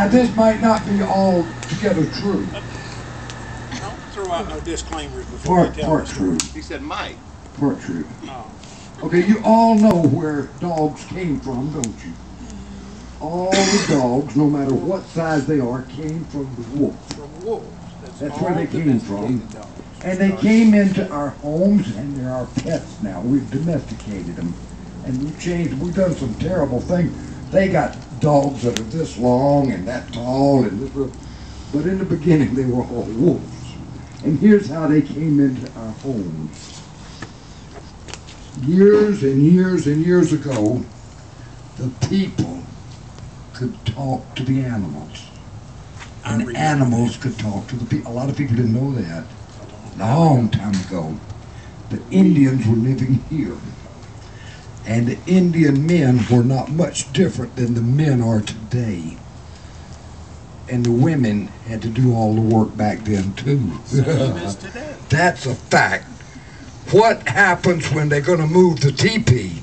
Now this might not be all together true. Don't throw out no disclaimers before you tell Part us. true. He said might. Part true. Oh. Okay, you all know where dogs came from, don't you? All the dogs, no matter what size they are, came from the wolf. From wolves. That's where they came from. And they came into our homes, and they're our pets now. We've domesticated them. And we've done some terrible things. They got dogs that are this long and that tall and this little. But in the beginning, they were all wolves. And here's how they came into our homes. Years and years and years ago, the people could talk to the animals. And animals could talk to the people. A lot of people didn't know that. Long time ago, the Indians were living here. And the Indian men were not much different than the men are today. And the women had to do all the work back then too. Same as today. That's a fact. What happens when they're going to move the teepee?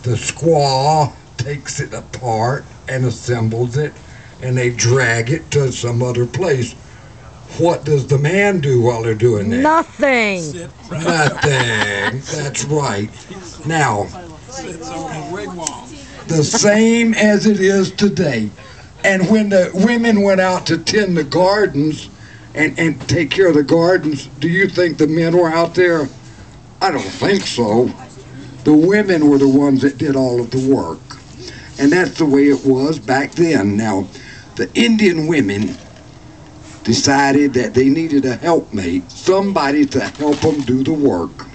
The squaw takes it apart and assembles it, and they drag it to some other place. What does the man do while they're doing that? Nothing. Nothing. That's right. Now, Sits on his wigwam. the same as it is today. And when the women went out to tend the gardens and take care of the gardens, do you think the men were out there? I don't think so. The women were the ones that did all of the work. And that's the way it was back then. Now, the Indian women decided that they needed a helpmate, somebody to help them do the work.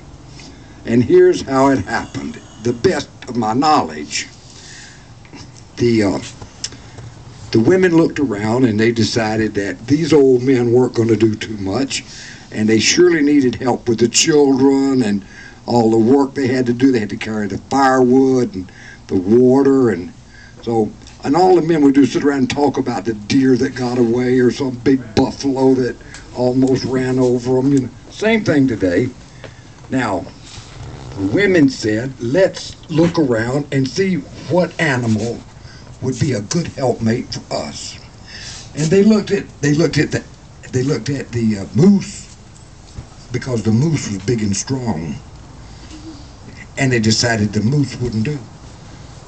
And here's how it happened. The best of my knowledge, the women looked around and they decided that these old men weren't going to do too much, and they surely needed help with the children and all the work they had to do. They had to carry the firewood and the water, and all the men would do is sit around and talk about the deer that got away or some big buffalo that almost ran over them. You know, same thing today. Now, the women said, let's look around and see what animal would be a good helpmate for us. And they looked at the moose, because the moose was big and strong. And they decided the moose wouldn't do,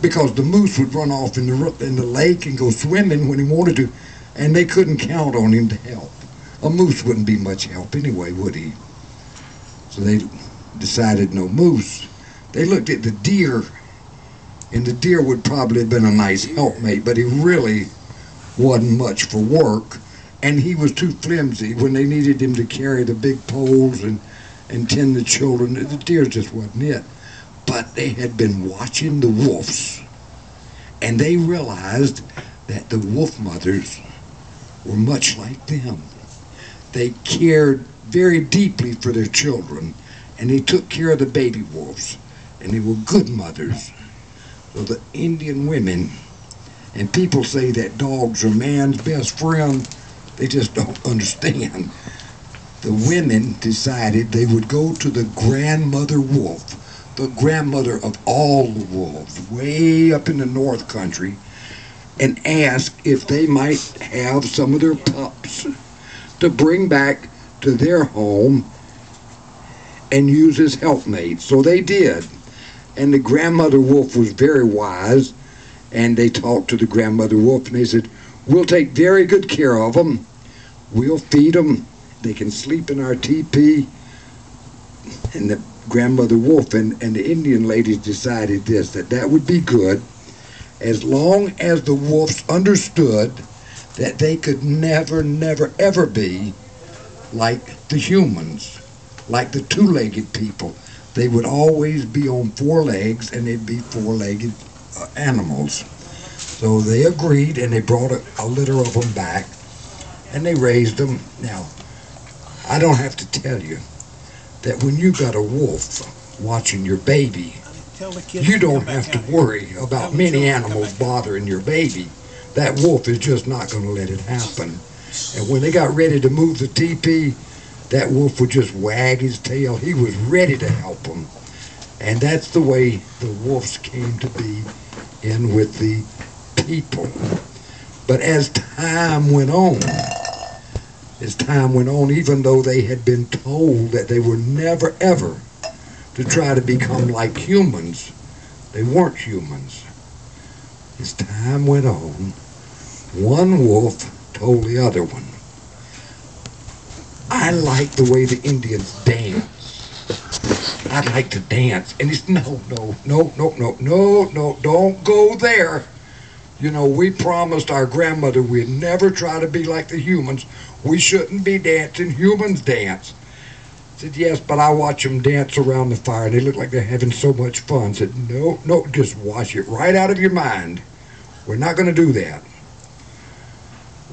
because the moose would run off in the lake and go swimming when he wanted to, and they couldn't count on him to help. A moose wouldn't be much help anyway, would he? So they decided no moose. They looked at the deer, and the deer would probably have been a nice helpmate, but he really wasn't much for work, and he was too flimsy when they needed him to carry the big poles and tend the children. The deer just wasn't it. But they had been watching the wolves, and they realized that the wolf mothers were much like them. They cared very deeply for their children, and they took care of the baby wolves, and they were good mothers. So the Indian women, and people say that dogs are man's best friend, they just don't understand. The women decided they would go to the grandmother wolf, the grandmother of all the wolves, way up in the North Country, and ask if they might have some of their pups to bring back to their home and use as helpmates. So they did. And the grandmother wolf was very wise, and they talked to the grandmother wolf, and they said, we'll take very good care of them. We'll feed them. They can sleep in our teepee. And the grandmother wolf and the Indian ladies decided this, that would be good, as long as the wolves understood that they could never, never, ever be like the humans, like the two-legged people. They would always be on four legs, and they'd be four-legged animals. So they agreed, and they brought a litter of them back, and they raised them. Now, I don't have to tell you that when you got a wolf watching your baby, you don't have to worry about many animals bothering your baby. That wolf is just not going to let it happen. And when they got ready to move the teepee, that wolf would just wag his tail. He was ready to help them. And that's the way the wolves came to be in with the people. But as time went on, even though they had been told that they were never ever to try to become like humans, they weren't humans. As time went on, one wolf told the other one, I like the way the Indians dance. I'd like to dance. And he's, no, don't go there. You know, we promised our grandmother we'd never try to be like the humans. We shouldn't be dancing. Humans dance. I said, yes, but I watch them dance around the fire, and they look like they're having so much fun. I said, no, just wash it right out of your mind. We're not going to do that.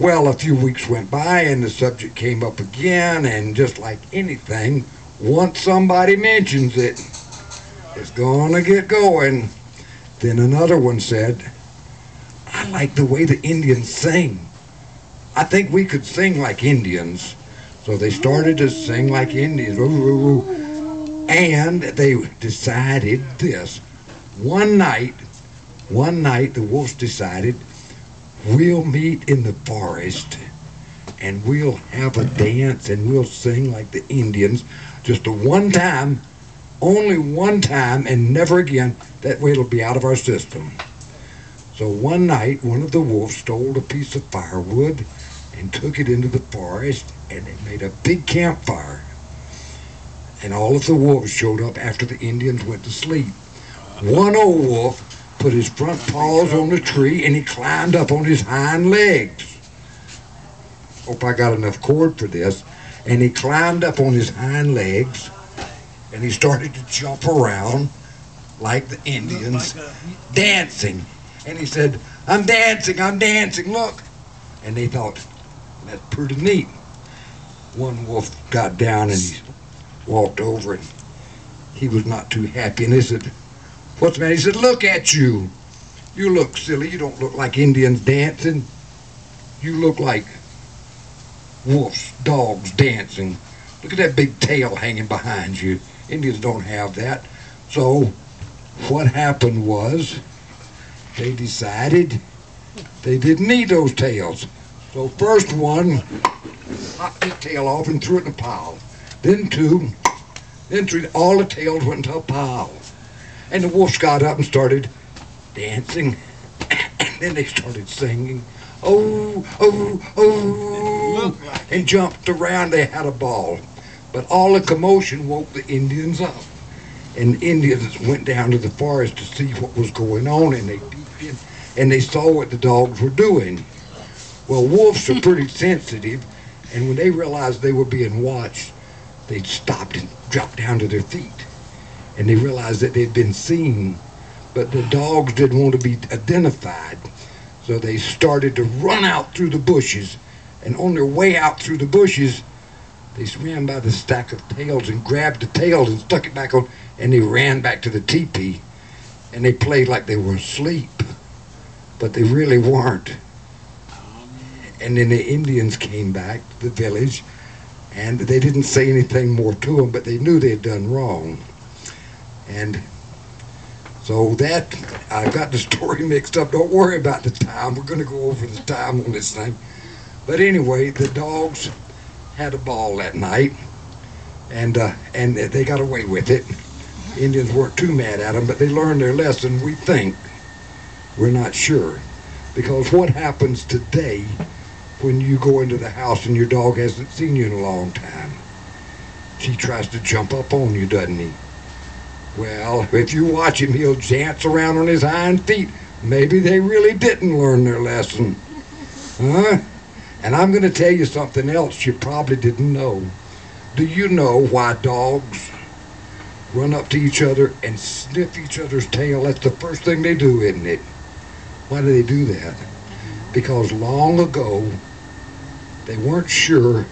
Well, a few weeks went by, and the subject came up again, and just like anything, once somebody mentions it, it's going to get going. Then another one said, I like the way the Indians sing. I think we could sing like Indians. So they started to sing like Indians. And they decided this. One night, the wolves decided, we'll meet in the forest and we'll have a dance and we'll sing like the Indians. Just a one time, only one time, and never again. That way it'll be out of our system. So one night, one of the wolves stole a piece of firewood and took it into the forest, and they made a big campfire. And all of the wolves showed up after the Indians went to sleep. One old wolf put his front paws on the tree, and he climbed up on his hind legs. Hope I got enough cord for this. And he climbed up on his hind legs, and he started to jump around like the Indians, dancing. And he said, I'm dancing, look. And they thought, that's pretty neat. One wolf got down and he walked over, and he was not too happy. And they said, what's the matter? He said, look at you. You look silly. You don't look like Indians dancing. You look like wolves, dogs dancing. Look at that big tail hanging behind you. Indians don't have that. So what happened was, they decided they didn't need those tails. So first one knocked his tail off and threw it in a pile. Then two, then three, all the tails went into a pile. And the wolves got up and started dancing. And then they started singing, oh, oh, oh, and jumped around. They had a ball. But all the commotion woke the Indians up. And the Indians went down to the forest to see what was going on, and they peeked in, and they saw what the dogs were doing. Well, wolves are pretty sensitive, and when they realized they were being watched, they stopped and dropped down to their feet. And they realized that they'd been seen, but the dogs didn't want to be identified. So they started to run out through the bushes, and on their way out through the bushes, they swam by the stack of tails and grabbed the tails and stuck it back on, and they ran back to the teepee, and they played like they were asleep, but they really weren't. And then the Indians came back to the village, and they didn't say anything more to them, but they knew they had done wrong. And so that, I got the story mixed up. Don't worry about the time. We're going to go over the time on this thing. But anyway, the dogs had a ball that night, and they got away with it. Indians weren't too mad at them, but they learned their lesson, we think. We're not sure. Because what happens today when you go into the house and your dog hasn't seen you in a long time? He tries to jump up on you, doesn't he? Well, if you watch him, he'll dance around on his hind feet. Maybe they really didn't learn their lesson. Huh? And I'm going to tell you something else you probably didn't know. Do you know why dogs run up to each other and sniff each other's tail? That's the first thing they do, isn't it? Why do they do that? Because long ago, they weren't sure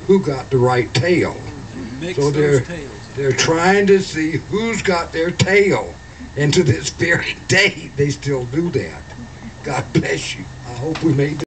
who got the right tail. So they're trying to see who's got their tail. And to this very day, they still do that. God bless you. I hope we made